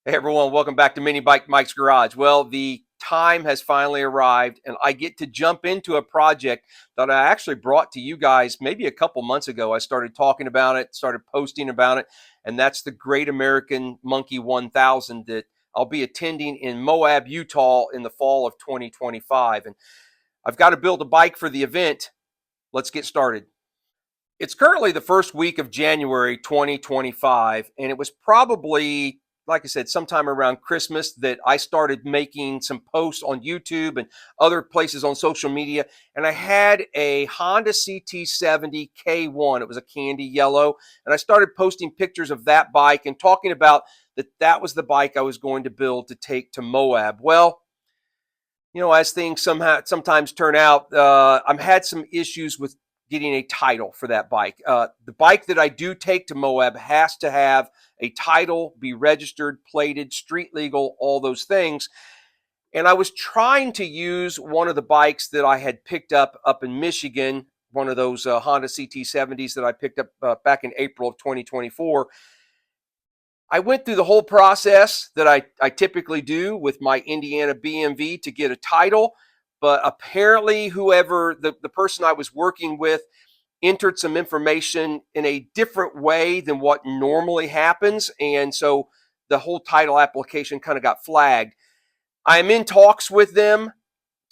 Hey everyone, welcome back to Mini Bike Mike's Garage. Well, the time has finally arrived and I get to jump into a project that I actually brought to you guys maybe a couple months ago. I started talking about it, started posting about it, and that's the Great American Monkey 1000 that I'll be attending in Moab, Utah in the fall of 2025. And I've got to build a bike for the event. Let's get started. It's currently the first week of January 2025, and it was probably, like I said, sometime around Christmas that I started making some posts on YouTube and other places on social media. And I had a Honda CT70 K1. It was a candy yellow. And I started posting pictures of that bike and talking about that was the bike I was going to build to take to Moab. Well, as things sometimes turn out, I've had some issues with getting a title for that bike. The bike that I do take to Moab has to have a title, be registered, plated, street legal, all those things. And I was trying to use one of the bikes that I had picked up in Michigan, one of those Honda CT70s that I picked up back in April of 2024. I went through the whole process that I typically do with my Indiana BMV to get a title, but apparently whoever the person I was working with entered some information in a different way than what normally happens, and so the whole title application kind of got flagged. I am in talks with them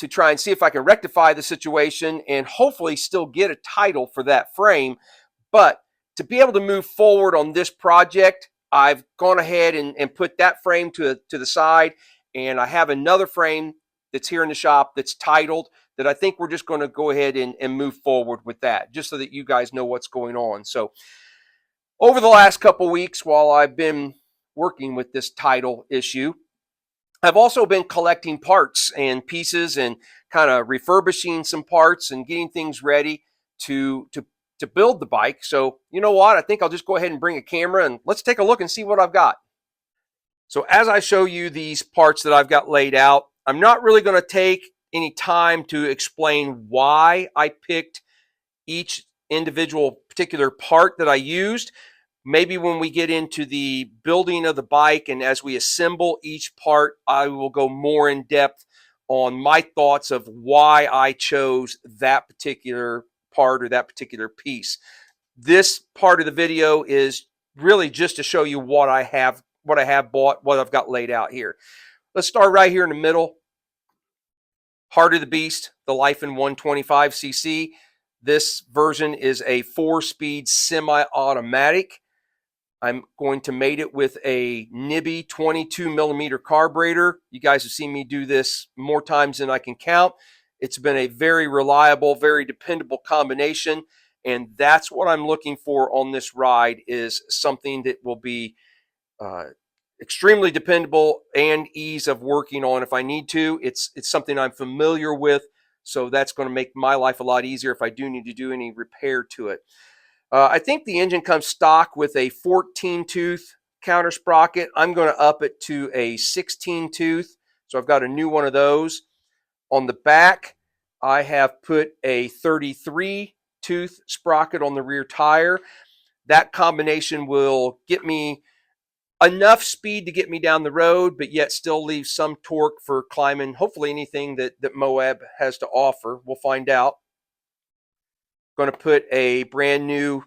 to try and see if I can rectify the situation and hopefully still get a title for that frame, but to be able to move forward on this project, I've gone ahead and put that frame to the side, and I have another frame that's here in the shop that's titled that I think we're just going to go ahead and move forward with that, just so that you guys know what's going on. So over the last couple weeks, while I've been working with this title issue, I've also been collecting parts and pieces and kind of refurbishing some parts and getting things ready to build the bike. So you know what? I think I'll just go ahead and bring a camera and let's take a look and see what I've got. So as I show you these parts that I've got laid out, I'm not really going to take any time to explain why I picked each individual particular part that I used. Maybe when we get into the building of the bike and as we assemble each part, I will go more in depth on my thoughts of why I chose that particular part or that particular piece. This part of the video is really just to show you what I have bought, what I've got laid out here. Let's start right here in the middle. Heart of the Beast, the Life in 125cc. This version is a 4-speed semi-automatic. I'm going to mate it with a Nibbi 22 millimeter carburetor. You guys have seen me do this more times than I can count. It's been a very reliable, very dependable combination, and that's what I'm looking for on this ride, is something that will be extremely dependable and ease of working on if I need to. It's something I'm familiar with, so that's going to make my life a lot easier if I do need to do any repair to it. I think the engine comes stock with a 14-tooth counter sprocket. I'm going to up it to a 16-tooth, so I've got a new one of those. On the back, I have put a 33-tooth sprocket on the rear tire. That combination will get me enough speed to get me down the road, but yet still leave some torque for climbing, hopefully anything that Moab has to offer. We'll find out. Going to put a brand new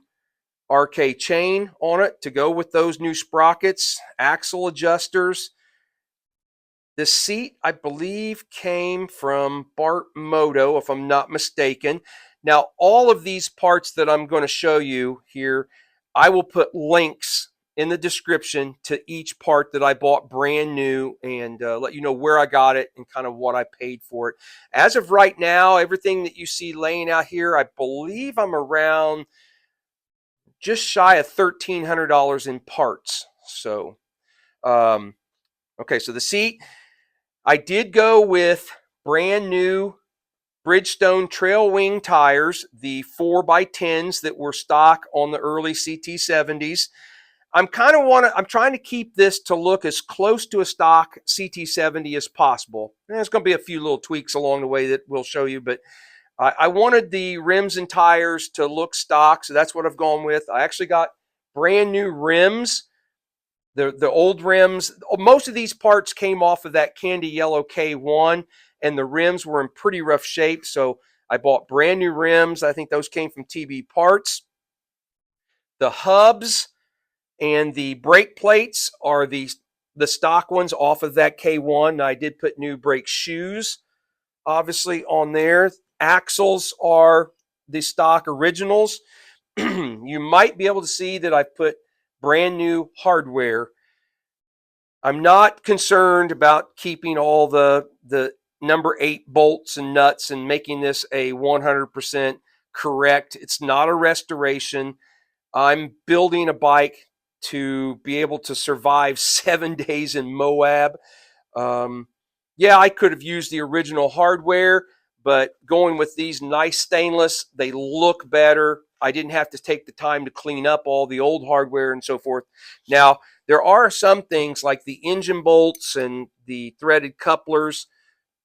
RK chain on it to go with those new sprockets, axle adjusters. This seat, I believe, came from Bart Moto, if I'm not mistaken. Now, all of these parts that I'm going to show you here, I will put links in the description to each part that I bought brand new and let you know where I got it and kind of what I paid for it. As of right now, everything that you see laying out here, I believe I'm around just shy of $1,300 in parts. So, okay, so the seat, I did go with brand new Bridgestone Trail Wing tires, the 4x10s that were stock on the early CT70s. I'm trying to keep this to look as close to a stock CT70 as possible. And there's going to be a few little tweaks along the way that we'll show you, but I wanted the rims and tires to look stock, so that's what I've gone with. I actually got brand new rims The old rims, most of these parts came off of that candy yellow K1, and the rims were in pretty rough shape. So I bought brand new rims. I think those came from TB Parts. The hubs and the brake plates are the stock ones off of that K1. I did put new brake shoes, obviously, on there. Axles are the stock originals. You might be able to see that I've put brand new hardware. I'm not concerned about keeping all the number 8 bolts and nuts and making this a 100% correct. It's not a restoration. I'm building a bike to be able to survive 7 days in Moab. Yeah, I could have used the original hardware, but going with these nice stainless, they look better. I didn't have to take the time to clean up all the old hardware and so forth. Now, there are some things like the engine bolts and the threaded couplers,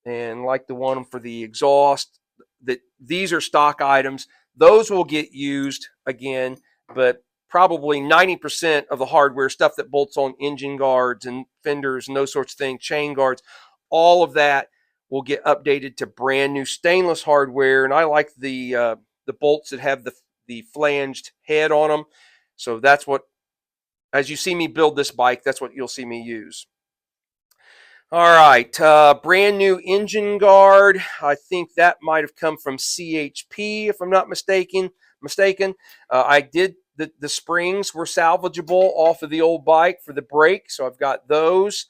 and like the one for the exhaust, that these are stock items. Those will get used again, but probably 90% of the hardware, stuff that bolts on engine guards and fenders and those sorts of things, chain guards, all of that will get updated to brand new stainless hardware. And I like the bolts that have the flanged head on them. So that's what, as you see me build this bike, that's what you'll see me use. All right, brand new engine guard. I think that might have come from CHP, if I'm not mistaken. I did the springs were salvageable off of the old bike for the brake, so I've got those.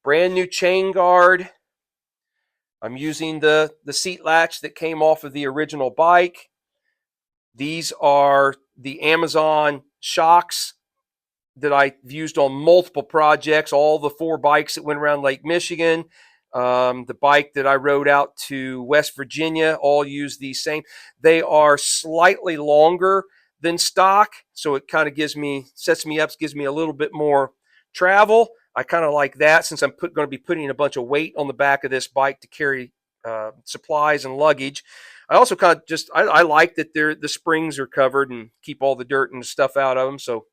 Brand new chain guard. I'm using the seat latch that came off of the original bike. These are the Amazon shocks that I've used on multiple projects, all the 4 bikes that went around Lake Michigan, the bike that I rode out to West Virginia, all use these same. They are slightly longer than stock, so it kind of sets me up, gives me a little bit more travel. I kind of like that since I'm going to be putting a bunch of weight on the back of this bike to carry supplies and luggage. I also kind of I like that the springs are covered and keep all the dirt and stuff out of them, so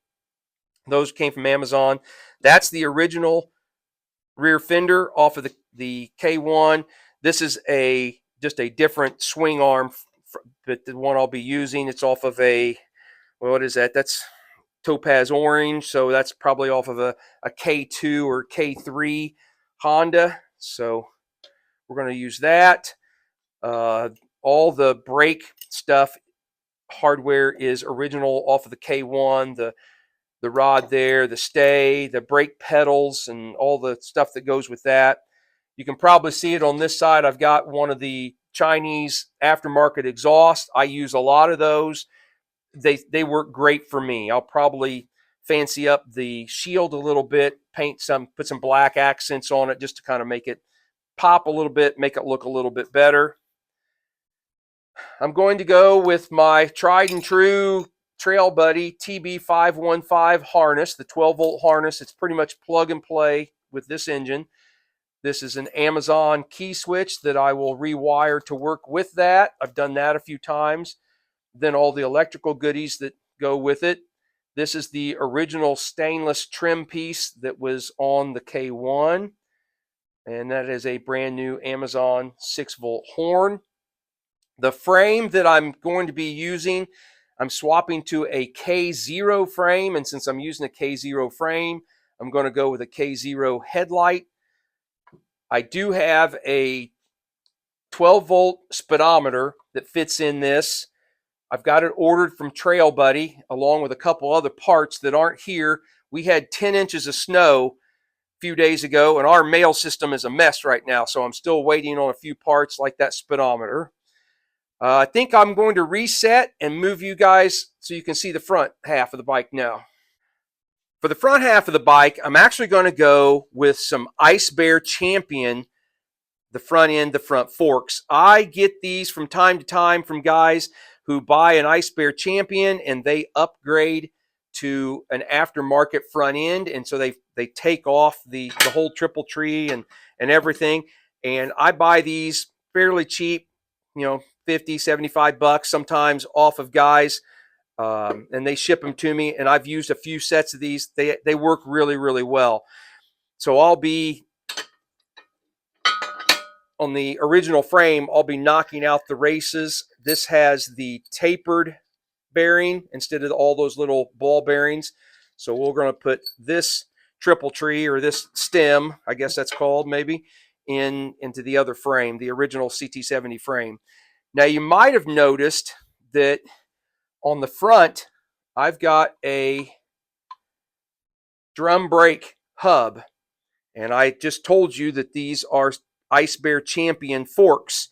those came from Amazon. That's the original rear fender off of the K1. This is just a different swing arm, but the one I'll be using, it's off of what is that? That's topaz orange, so that's probably off of a K2 or K3 Honda. So we're going to use that. All the brake stuff, hardware is original off of the K1. The rod there, the stay, the brake pedals, and all the stuff that goes with that. You can probably see it on this side. I've got one of the Chinese aftermarket exhausts. I use a lot of those. They work great for me. I'll probably fancy up the shield a little bit, put some black accents on it just to kind of make it pop a little bit, make it look a little bit better. I'm going to go with my tried and true Trail Buddy TB515 harness, the 12-volt harness. It's pretty much plug and play with this engine. This is an Amazon key switch that I will rewire to work with that. I've done that a few times. Then all the electrical goodies that go with it. This is the original stainless trim piece that was on the K1. And that is a brand new Amazon 6-volt horn. The frame that I'm going to be using, I'm swapping to a K0 frame, and since I'm using a K0 frame, I'm going to go with a K0 headlight. I do have a 12-volt speedometer that fits in this. I've got it ordered from Trail Buddy, along with a couple other parts that aren't here. We had 10 inches of snow a few days ago, and our mail system is a mess right now, so I'm still waiting on a few parts like that speedometer. I think I'm going to reset and move you guys so you can see the front half of the bike now. For the front half of the bike, I'm actually going to go with some Ice Bear Champion, the front end, the front forks. I get these from time to time from guys who buy an Ice Bear Champion and they upgrade to an aftermarket front end, and so they take off the whole triple tree and everything. And I buy these fairly cheap, $50, $75 sometimes off of guys and they ship them to me, and I've used a few sets of these. They work really, really well. So I'll be, on the original frame, I'll be knocking out the races. This has the tapered bearing instead of all those little ball bearings. So we're going to put this triple tree, or this stem, I guess that's called, maybe, into the other frame, the original CT70 frame. Now you might have noticed that on the front, I've got a drum brake hub, and I just told you that these are Ice Bear Champion forks.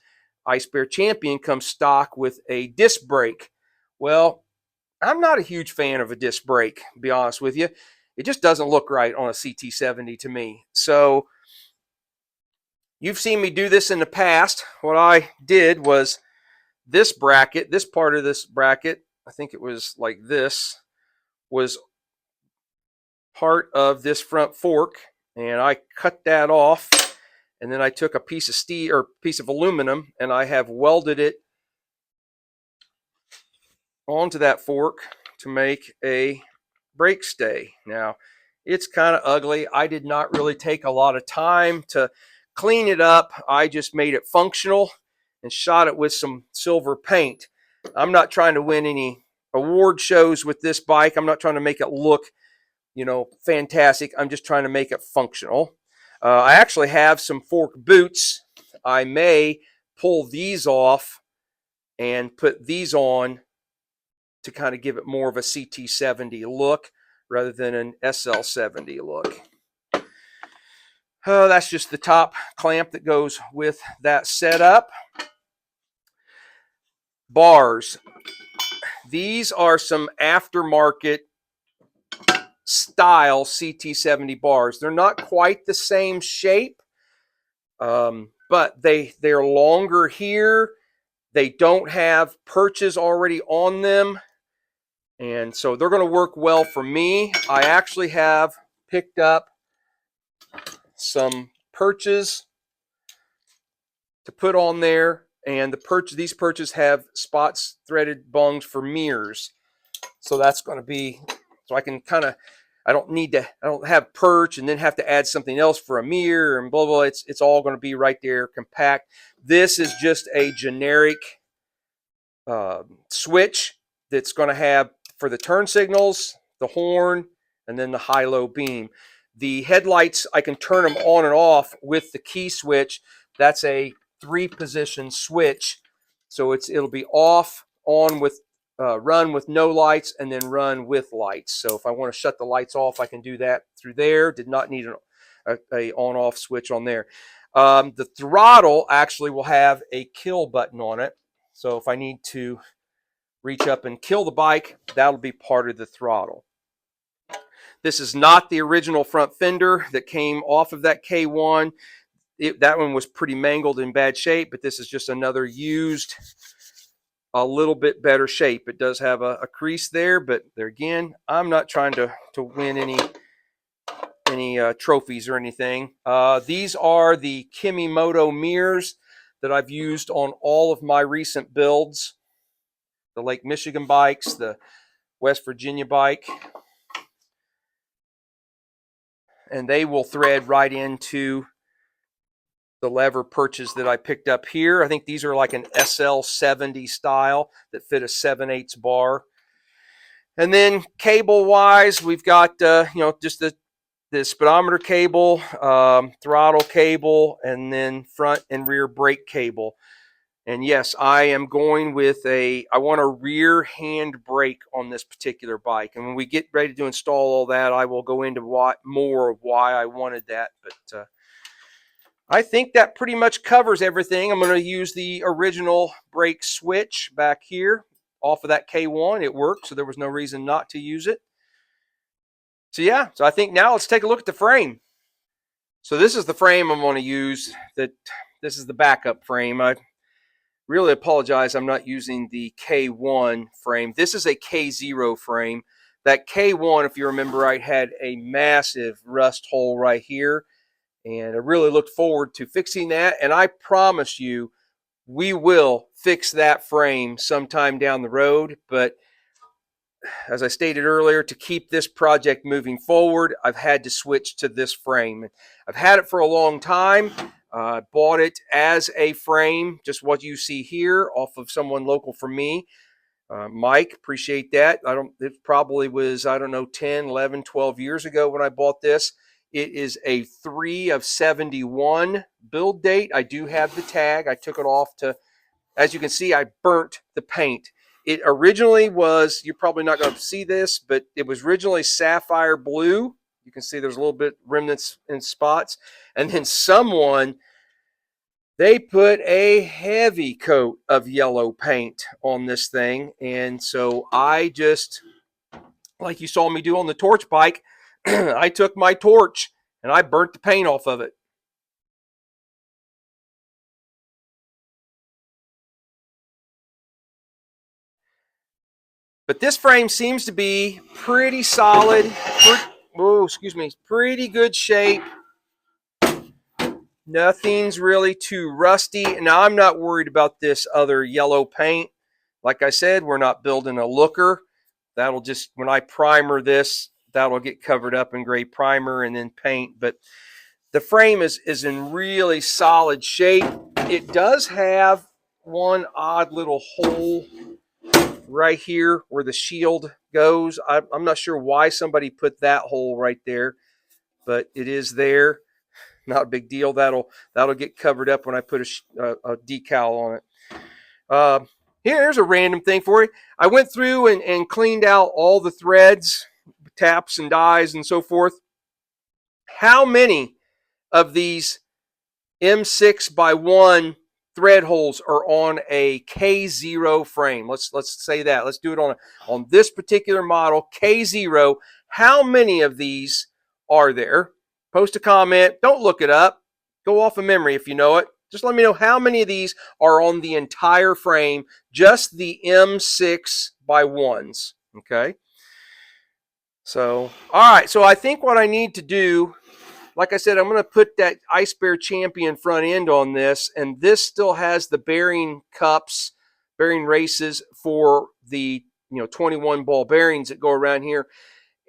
Ice Bear Champion comes stock with a disc brake. Well, I'm not a huge fan of a disc brake, to be honest with you. It just doesn't look right on a CT70 to me. So you've seen me do this in the past. What I did was this bracket, this part of this bracket, I think it was like this, was part of this front fork, and I cut that off, and then I took a piece of steel or piece of aluminum, and I have welded it onto that fork to make a brake stay. Now, it's kind of ugly. I did not really take a lot of time to clean it up. I just made it functional and shot it with some silver paint. I'm not trying to win any award shows with this bike. I'm not trying to make it look, you know, fantastic. I'm just trying to make it functional. I actually have some fork boots. I may pull these off and put these on to kind of give it more of a CT70 look rather than an SL70 look. That's just the top clamp that goes with that setup. Bars. These are some aftermarket style CT70 bars. They're not quite the same shape, but they're longer here. They don't have perches already on them, and so they're going to work well for me. I actually have picked up some perches to put on there, and these perches have spots threaded bungs for mirrors. So that's going to be, so I can kind of, I don't have perch and then have to add something else for a mirror and blah, blah. It's all going to be right there, compact. This is just a generic switch that's going to have for the turn signals, the horn, and then the high-low beam. The headlights, I can turn them on and off with the key switch. That's a 3-position switch. So it'll be off, on with, run with no lights, and then run with lights. So if I want to shut the lights off, I can do that through there. Did not need a on-off switch on there. The throttle actually will have a kill button on it. So if I need to reach up and kill the bike, that'll be part of the throttle. This is not the original front fender that came off of that K1. That one was pretty mangled in bad shape, but this is just another used, a little bit better shape. It does have a crease there, but there again, I'm not trying to win any trophies or anything. These are the Kemimoto Mirrors that I've used on all of my recent builds. The Lake Michigan bikes, the West Virginia bike. And they will thread right into the lever perches that I picked up here. I think these are like an SL70 style that fit a 7/8 bar. And then cable wise, we've got just the speedometer cable, throttle cable, and then front and rear brake cable. And yes, I am going with I want a rear hand brake on this particular bike. And when we get ready to install all that, I will go into more of why I wanted that. But I think that pretty much covers everything. I'm going to use the original brake switch back here off of that K1. It worked, so there was no reason not to use it. So yeah, so I think now let's take a look at the frame. So this is the frame I'm going to use. This is the backup frame. I really apologize I'm not using the K1 frame. This is a K0 frame. That K1, if you remember right, had a massive rust hole right here. And I really looked forward to fixing that. And I promise you, we will fix that frame sometime down the road. But as I stated earlier, to keep this project moving forward, I've had to switch to this frame. I've had it for a long time. Bought it as a frame, just what you see here, off of someone local from me. Mike, appreciate that. It probably was, I don't know, 10, 11, 12 years ago when I bought this. It is a 3 of 71 build date. I do have the tag. I took it off to, as you can see, I burnt the paint. It originally was, you're probably not going to see this, but it was originally sapphire blue. You can see there's a little bit remnants in spots. And then someone, they put a heavy coat of yellow paint on this thing. And so I just, like you saw me do on the torch bike, I took my torch and I burnt the paint off of it. But this frame seems to be pretty solid. Pretty good shape. Nothing's really too rusty. Now, I'm not worried about this other yellow paint. Like I said, we're not building a looker. That'll just, when I primer this, that'll get covered up in gray primer and then paint. But the frame is in really solid shape. It does have one odd little hole right here where the shield goes. I'm not sure why somebody put that hole right there, but it is there. Not a big deal. That'll get covered up when I put a decal on it. Here's a random thing for you. I went through and cleaned out all the threads, taps and dies and so forth. How many of these M6x1 thread holes are on a K0 frame? Let's say that. Let's do it on this particular model, K0. How many of these are there? Post a comment. Don't look it up. Go off of memory if you know it. Just let me know how many of these are on the entire frame, just the M6x1s. Okay. So, all right. So I think what I need to do, like I said, I'm going to put that Ice Bear Champion front end on this, and this still has the bearing cups, bearing races for the 21 ball bearings that go around here.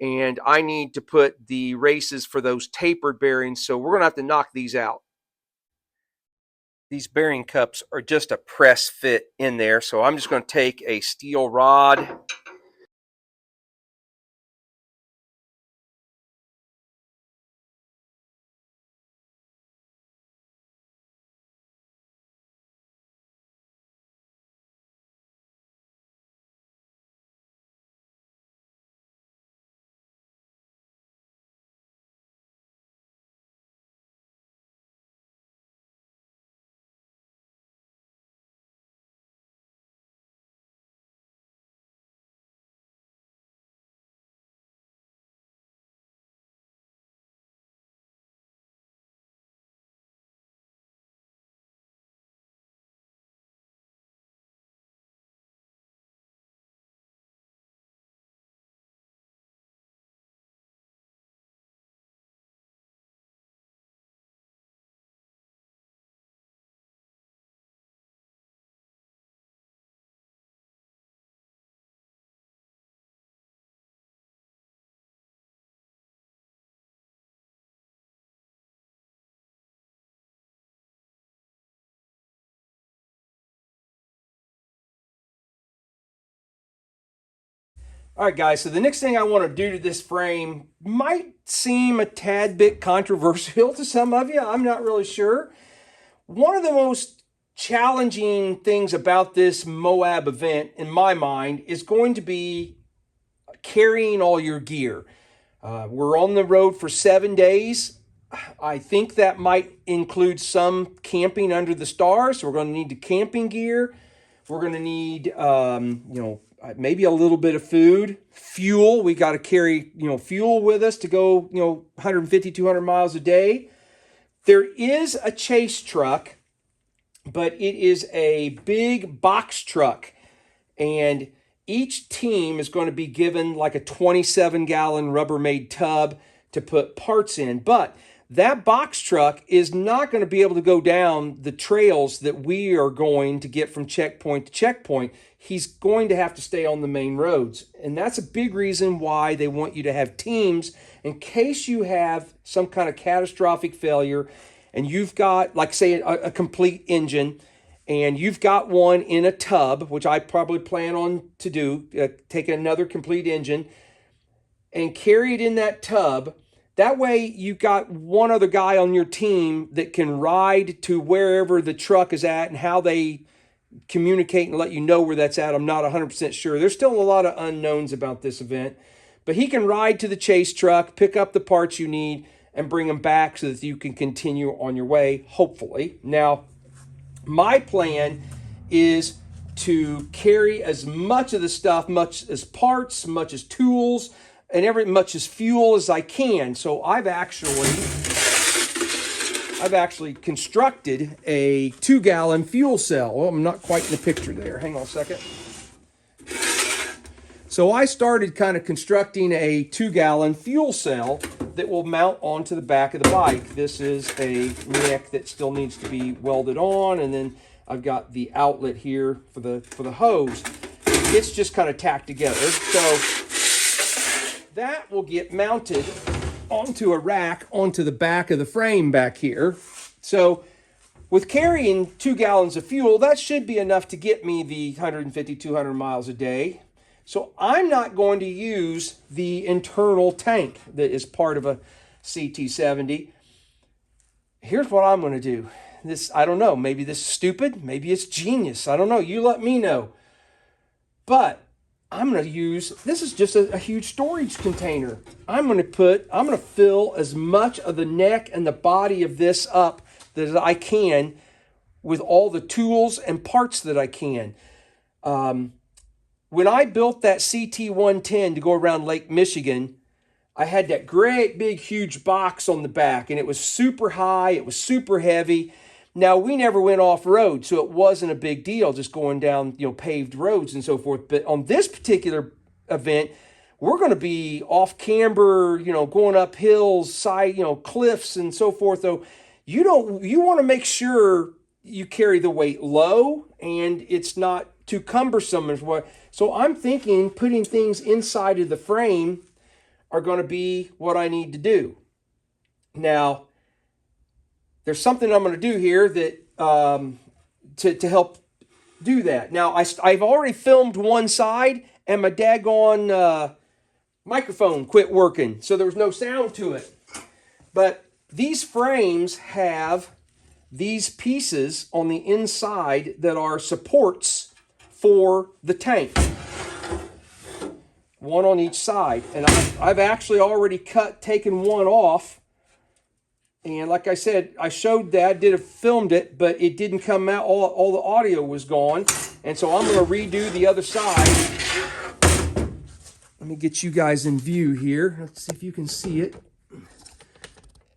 And I need to put the races for those tapered bearings, so we're going to have to knock these out. These bearing cups are just a press fit in there, so I'm just going to take a steel rod. All right, guys, so the next thing I want to do to this frame might seem a tad bit controversial to some of you. I'm not really sure. One of the most challenging things about this Moab event, in my mind, is going to be carrying all your gear. We're on the road for 7 days. I think that might include some camping under the stars. So we're going to need the camping gear. We're going to need, maybe a little bit of food, fuel. We got to carry, fuel with us to go, 150, 200 miles a day. There is a chase truck, but it is a big box truck, and each team is going to be given like a 27-gallon Rubbermaid tub to put parts in. But that box truck is not going to be able to go down the trails that we are going to get from checkpoint to checkpoint. He's going to have to stay on the main roads. And that's a big reason why they want you to have teams in case you have some kind of catastrophic failure and you've got, like say, a complete engine, and you've got one in a tub, which I probably plan on to do, take another complete engine and carry it in that tub. That way you got one other guy on your team that can ride to wherever the truck is at, and how they communicate and let you know where that's at, I'm not 100% sure. There's still a lot of unknowns about this event, but he can ride to the chase truck, pick up the parts you need, and bring them back so that you can continue on your way, hopefully. Now, my plan is to carry as much of the stuff, much as parts, much as tools, and much as fuel as I can. So I've actually constructed a 2-gallon fuel cell. Well, I'm not quite in the picture there. Hang on a second. So I started kind of constructing a 2-gallon fuel cell that will mount onto the back of the bike. This is a neck that still needs to be welded on, and then I've got the outlet here for the hose. It's just kind of tacked together. So that will get mounted onto a rack onto the back of the frame back here. So with carrying 2 gallons of fuel, that should be enough to get me the 150, 200 miles a day. So I'm not going to use the internal tank that is part of a CT70. Here's what I'm going to do. This, I don't know, maybe this is stupid, maybe it's genius. I don't know, you let me know. But I'm going to use, this is just a huge storage container. I'm going to fill as much of the neck and the body of this up that I can with all the tools and parts that I can. When I built that CT110 to go around Lake Michigan, I had that great big huge box on the back, and it was super high, it was super heavy. Now, we never went off-road, so it wasn't a big deal just going down, paved roads and so forth. But on this particular event, we're going to be off camber, going up hills, side, cliffs and so forth. So you want to make sure you carry the weight low and it's not too cumbersome as well. So I'm thinking putting things inside of the frame are going to be what I need to do. Now, there's something I'm going to do here that to help do that. Now, I've already filmed one side, and my daggone microphone quit working, so there was no sound to it. But these frames have these pieces on the inside that are supports for the tank. One on each side. And I've actually already taken one off. And like I said, I showed that, filmed it, but it didn't come out. All the audio was gone. And so I'm going to redo the other side. Let me get you guys in view here. Let's see if you can see it.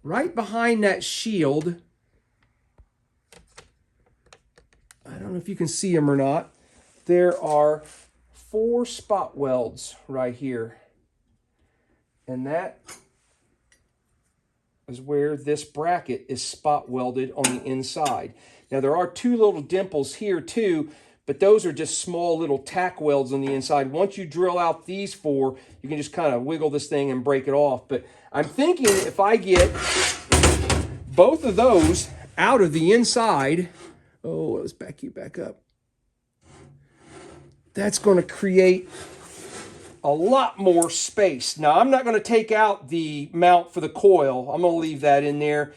Right behind that shield, I don't know if you can see them or not, there are 4 spot welds right here. And that is where this bracket is spot welded on the inside. Now, there are 2 little dimples here too, but those are just small little tack welds on the inside. Once you drill out these 4, you can just kind of wiggle this thing and break it off. But I'm thinking if I get both of those out of the inside, oh, let's back you back up. That's going to create a lot more space. Now, I'm not going to take out the mount for the coil. I'm going to leave that in there.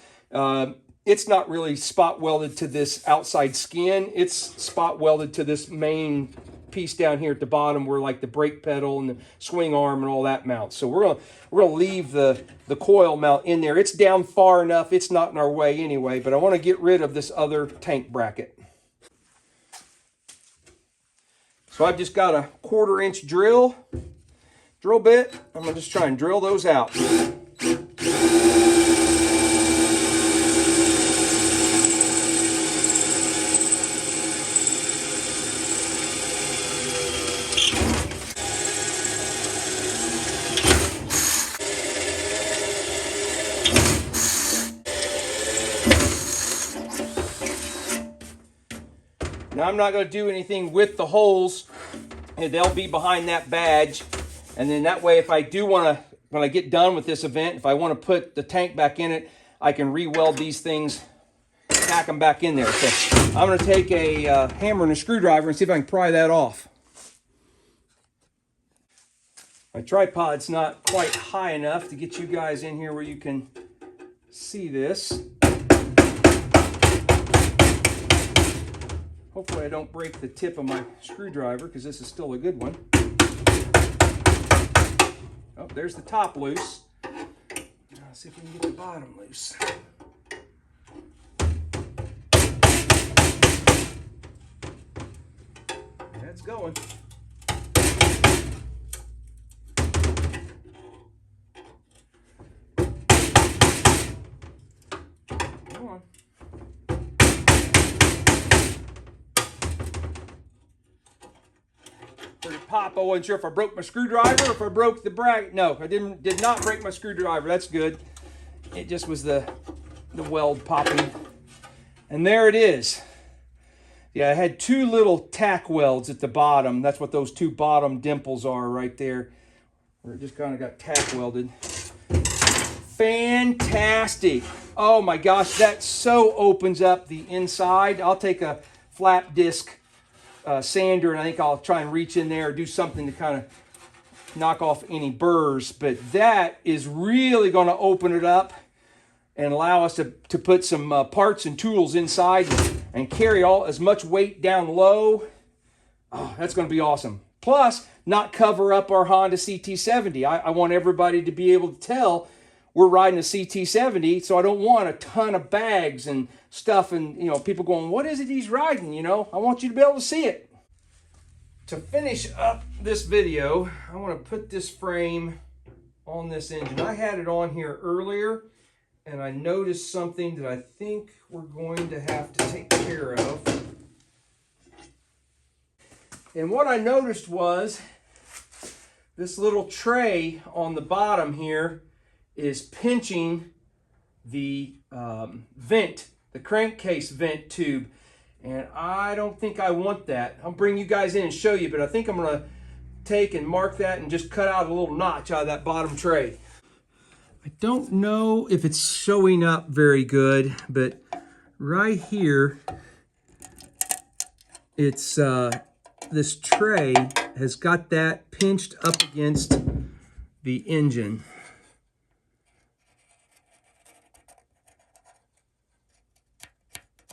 It's not really spot welded to this outside skin. It's spot welded to this main piece down here at the bottom where like the brake pedal and the swing arm and all that mounts. So we're gonna leave the coil mount in there. It's down far enough. It's not in our way anyway, but I want to get rid of this other tank bracket. So I've just got a 1/4-inch drill bit. I'm gonna just try and drill those out. Now I'm not going to do anything with the holes, and they'll be behind that badge. And then that way, if I do want to, when I get done with this event, if I want to put the tank back in it, I can re-weld these things, tack them back in there. So I'm going to take a hammer and a screwdriver and see if I can pry that off. My tripod's not quite high enough to get you guys in here where you can see this. Hopefully I don't break the tip of my screwdriver, because this is still a good one. Oh, there's the top loose. Let's see if we can get the bottom loose. That's going. Come on. Pop. I wasn't sure if I broke my screwdriver or if I broke the bracket. No, I did not break my screwdriver. That's good. It just was the weld popping. And there it is. Yeah, I had two little tack welds at the bottom. That's what those two bottom dimples are right there, where it just kind of got tack welded. Fantastic. Oh my gosh, that so opens up the inside. I'll take a flap disc sander, and I think I'll try and reach in there or do something to kind of knock off any burrs. But that is really going to open it up and allow us to put some parts and tools inside and carry as much weight down low. Oh, that's going to be awesome. Plus, not cover up our Honda CT70. I want everybody to be able to tell we're riding a CT70, so I don't want a ton of bags and stuff and, you know, people going, what is it he's riding, you know? I want you to be able to see it. To finish up this video, I want to put this frame on this engine. I had it on here earlier, and I noticed something that I think we're going to have to take care of. And what I noticed was this little tray on the bottom here is pinching the vent, the crankcase vent tube. And I don't think I want that. I'll bring you guys in and show you, but I think I'm gonna take and mark that and just cut out a little notch out of that bottom tray. I don't know if it's showing up very good, but right here, it's this tray has got that pinched up against the engine.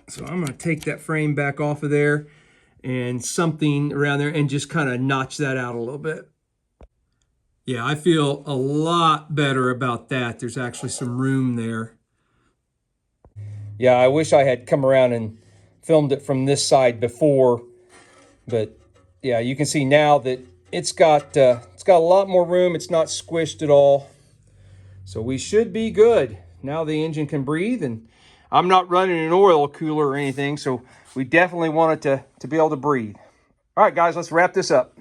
So I'm going to take that frame back off of there and something around there and just kind of notch that out a little bit. Yeah, I feel a lot better about that. There's actually some room there. Yeah, I wish I had come around and filmed it from this side before, but yeah, you can see now that it's got a lot more room. It's not squished at all. So we should be good. Now the engine can breathe, and I'm not running an oil cooler or anything, so we definitely want it to be able to breathe. All right, guys, let's wrap this up.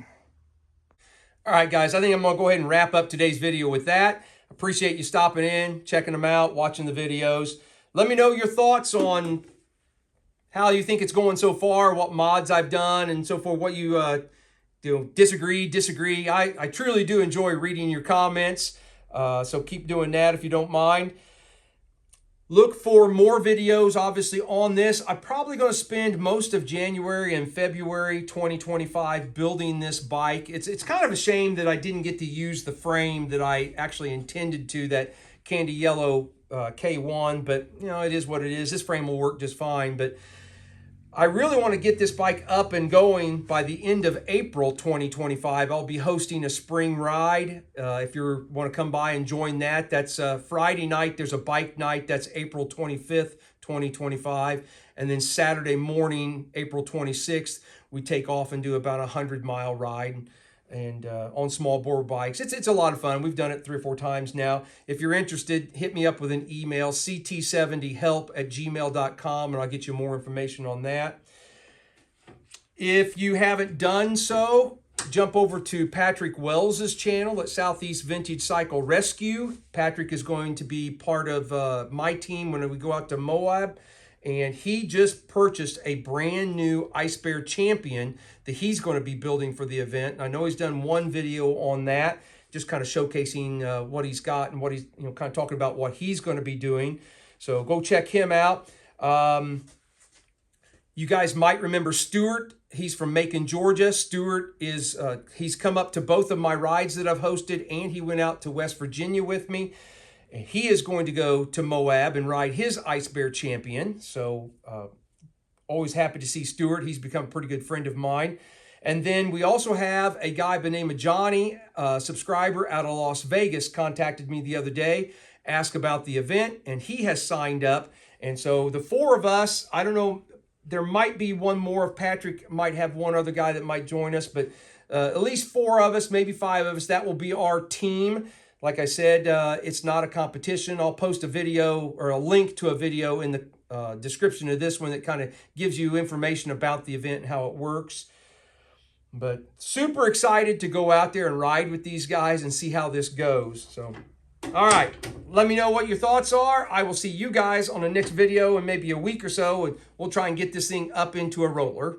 All right, guys, I think I'm going to go ahead and wrap up today's video with that. Appreciate you stopping in, checking them out, watching the videos. Let me know your thoughts on how you think it's going so far, what mods I've done, and so forth, what you disagree. I truly do enjoy reading your comments, so keep doing that if you don't mind. Look for more videos, obviously, on this. I'm probably going to spend most of January and February 2025 building this bike. It's kind of a shame that I didn't get to use the frame that I actually intended to, that candy yellow K1, but, you know, it is what it is. This frame will work just fine, but I really want to get this bike up and going by the end of April 2025. I'll be hosting a spring ride. If you want to come by and join that, that's Friday night. There's a bike night. That's April 25th, 2025. And then Saturday morning, April 26th, we take off and do about a 100-mile ride and on small bore bikes. It's a lot of fun. We've done it 3 or 4 times now. If you're interested, hit me up with an email, ct70help@gmail.com, and I'll get you more information on that. If you haven't done so, jump over to Patrick Wells's channel at Southeast Vintage Cycle Rescue. Patrick is going to be part of my team when we go out to Moab, and he just purchased a brand new Ice Bear Champion that he's going to be building for the event. And I know he's done one video on that, just kind of showcasing what he's got and what he's, kind of talking about what he's going to be doing. So go check him out. You guys might remember Stuart. He's from Macon, Georgia. Stuart is, he's come up to both of my rides that I've hosted, and he went out to West Virginia with me. And he is going to go to Moab and ride his Ice Bear Champion. So always happy to see Stuart. He's become a pretty good friend of mine. And then we also have a guy by the name of Johnny, a subscriber out of Las Vegas, contacted me the other day, asked about the event, and he has signed up. And so the four of us, I don't know, there might be one more. Patrick might have one other guy that might join us, but at least four of us, maybe five of us, that will be our team. Like I said, it's not a competition. I'll post a video or a link to a video in the description of this one that kind of gives you information about the event and how it works. But super excited to go out there and ride with these guys and see how this goes. So, all right, let me know what your thoughts are. I will see you guys on the next video in maybe a week or so, and we'll try and get this thing up into a roller.